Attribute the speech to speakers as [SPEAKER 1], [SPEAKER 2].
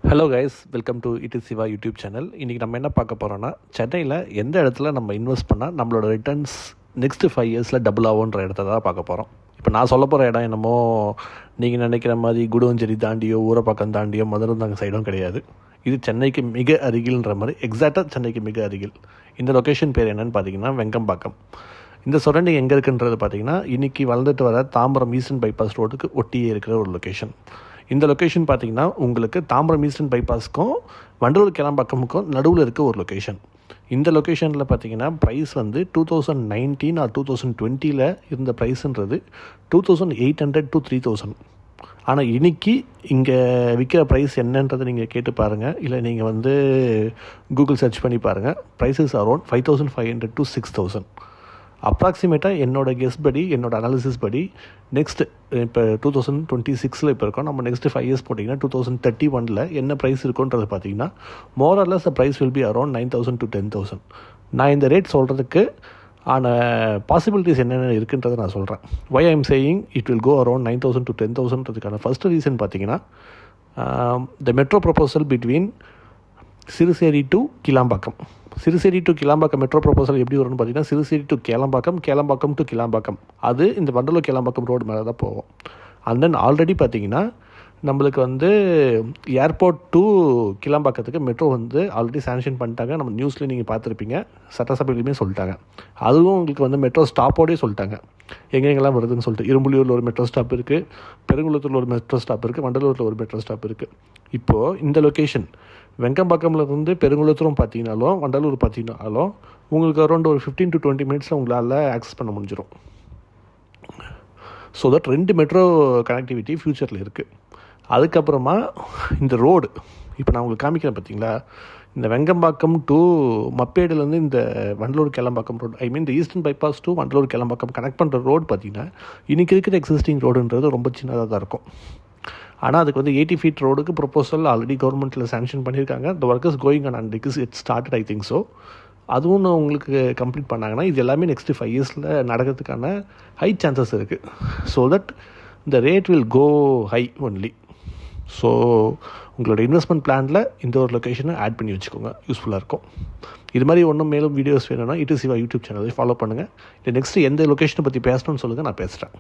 [SPEAKER 1] Hello guys, welcome to it is Siva YouTube channel. இன்றைக்கி நம்ம என்ன பார்க்க போகிறோன்னா, சென்னையில் எந்த இடத்துல நம்ம இன்வெஸ்ட் பண்ணால் நம்மளோட ரிட்டர்ன்ஸ் நெக்ஸ்ட்டு 5 இயர்ஸில் டபுள் ஆகுன்ற இடத்த தான் பார்க்க போகிறோம். இப்போ நான் சொல்ல போகிற இடம் என்னமோ நீங்கள் நினைக்கிற மாதிரி குடுவஞ்சேரி தாண்டியோ ஊரப்பாக்கம் தாண்டியோ மதுரந்தாங்க சைடும் கிடையாது. இது சென்னைக்கு மிக அருகில்ன்ற மாதிரி, எக்ஸாக்டாக சென்னைக்கு மிக அருகில். இந்த லொக்கேஷன் பேர் என்னென்னு பார்த்தீங்கன்னா வெங்கம்பாக்கம். இந்த சரௌண்டிங் எங்கே இருக்குன்றது பார்த்தீங்கன்னா, இன்றைக்கி வளர்ந்துட்டு வர தாம்பரம் ஈஸ்டர்ன் பைபாஸ் ரோடுக்கு ஒட்டியே இருக்கிற ஒரு லொக்கேஷன். இந்த லொக்கேஷன் பார்த்திங்கன்னா உங்களுக்கு தாம்பரம் ஈஸ்டர்ன் பைபாஸ்க்கும் வண்டலூர் கிளம்பாக்கமுக்கும் நடுவில் இருக்க ஒரு லொக்கேஷன். இந்த லொக்கேஷனில் பார்த்திங்கன்னா ப்ரைஸ் வந்து 2019 ஆர் 2020 இருந்த ப்ரைஸுன்றது 2800 to 3000. ஆனால் இன்றைக்கி இங்கே விற்கிற ப்ரைஸ் என்னன்றதை நீங்கள் கேட்டு பாருங்கள், இல்லை நீங்கள் வந்து கூகுள் சர்ச் பண்ணி பாருங்கள். Prices around 5500 to 6000. அப்ராக்சிமேட்டாக என்னோடய கெஸ் படி, என்னோடய அனாலிசிஸ் படி, நெக்ஸ்ட் இப்போ 2026 இப்போ இருக்கோம். நம்ம நெக்ஸ்ட்டு 5 இயர்ஸ் போட்டிங்கன்னா 2031 என்ன ப்ரைஸ் இருக்குன்றது பார்த்தீங்கன்னா more or less the price will be around 9000 to 10,000. நான் இந்த ரேட் சொல்கிறதுக்கு ஆன பாசிபிலிட்டிஸ் என்னென்ன இருக்குன்றதை நான் சொல்கிறேன். Why I am saying it will go around 9000 to 10,000ன்றதுக்கான ஃபஸ்ட்டு ரீசன் பார்த்தீங்கன்னா, the metro proposal between Siruseri to Kilambakkam. Siruseri to Kilambakkam metro proposal எப்படி வரும்னு பார்த்தீங்கன்னா, சிறுசேரி டு கேளம்பாக்கம், கேளம்பாக்கம் டு கிளாம்பாக்கம், அது இந்த வண்டலூர் கேளம்பாக்கம் ரோடு மேலே தான் போகும். அண்ட் தென் ஆல்ரெடி பார்த்தீங்கன்னா நம்மளுக்கு வந்து ஏர்போர்ட் டு கிளாம்பாக்கத்துக்கு மெட்ரோ வந்து ஆல்ரெடி சேங்ஷன் பண்ணிட்டாங்க. நம்ம நியூஸில் நீங்கள் பார்த்துருப்பீங்க, சட்டசபையிலுமே சொல்லிட்டாங்க. அதுவும் உங்களுக்கு வந்து மெட்ரோ ஸ்டாப்போடே சொல்லிட்டாங்க எங்கெங்கெல்லாம் வருதுன்னு சொல்லிட்டு. இரும்புலியூரில் ஒரு மெட்ரோ ஸ்டாப் இருக்குது, பெருங்குளத்தூரில் ஒரு மெட்ரோ ஸ்டாப் இருக்குது, வண்டலூரில் ஒரு மெட்ரோ ஸ்டாப் இருக்குது. இப்போது இந்த லொக்கேஷன் வெங்கம்பாக்கமில் இருந்து பெருங்குளத்தூரும் பார்த்தீங்கனாலும் வண்டலூர் பார்த்தீங்கனாலும் உங்களுக்கு அரௌண்ட் ஒரு 15 to 20 மினிட்ஸில் உங்களால் ஆக்சஸ் பண்ண முடிஞ்சிடும். ஸோ தட் 2 மெட்ரோ கனெக்டிவிட்டி ஃப்யூச்சரில் இருக்குது. அதுக்கப்புறமா இந்த ரோடு இப்போ நான் உங்களுக்கு காமிக்கிறேன் பார்த்தீங்களா, இந்த வெங்கம்பாக்கம் டு மப்பேடுலேருந்து இந்த வண்டலூர் கிளம்பாக்கம் ரோடு, ஐ மீன் இந்த eastern bypass to Vandalur Kilambakkam connect பண்ணுற ரோடு பார்த்தீங்கன்னா இன்றைக்கி இருக்கிற எக்ஸிஸ்டிங் ரோடுன்றது ரொம்ப சின்னதாக தான் இருக்கும். ஆனால் அதுக்கு வந்து 80 feet ரோடுக்கு ப்ரொப்போசல் ஆல்ரெடி கவர்மெண்ட்டில் சேங்ஷன் பண்ணியிருக்காங்க. The work is going on and it started, I think so. அதுவும் உங்களுக்கு கம்ப்ளீட் பண்ணாங்கன்னா இது எல்லாமே நெக்ஸ்ட்டு 5 இயர்ஸில் நடக்கிறதுக்கான ஹை சான்சஸ் இருக்குது. So that the rate will go high only. So உங்களோட இன்வெஸ்ட்மெண்ட் பிளானில் இந்த ஒரு லொக்கேஷனை ஆட் பண்ணி வச்சுக்கோங்க, யூஸ்ஃபுல்லாக இருக்கும். இது மாதிரி ஒன்றும் மேலும் வீடியோஸ் வேணும்னா இட் இஸ் சிவா யூடியூப் சேனலை ஃபாலோ பண்ணுங்கள். இல்லை நெக்ஸ்ட்டு எந்த லொக்கேஷனை பற்றி பேசணும்னு சொல்லுங்கள், நான் பேசுகிறேன்.